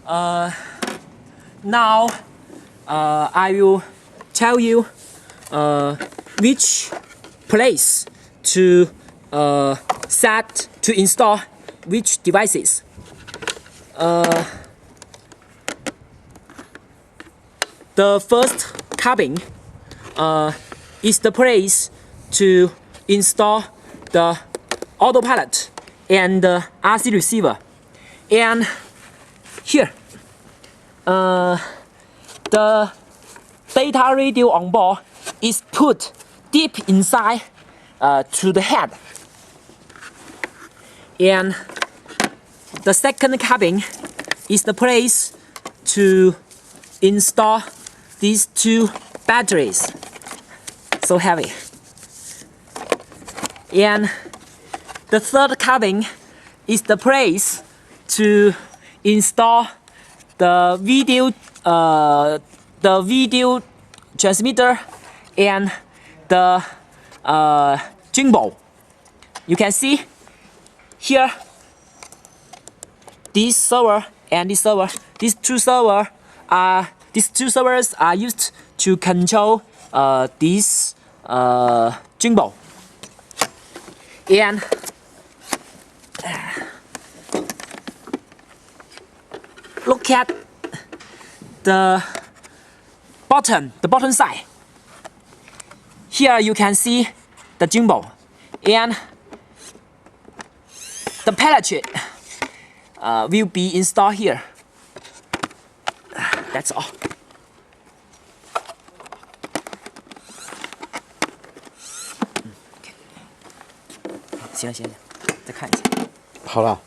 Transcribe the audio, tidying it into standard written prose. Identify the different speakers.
Speaker 1: Now I will tell you which place to set to install which devices. The first cabin is the place to install the autopilot and the RC receiver. And here, the data radio on board is put deep inside to the head. And the second cabin is the place to install these two batteries. So heavy. And the third cabin is the place to install the video transmitter and the gimbal. You can see here this server and this server. These two servers are used to control this gimbal. And look at the bottom side. Here you can see the gimbal and the pellet will be installed here. That's all. 行了，再看一下。
Speaker 2: 好了。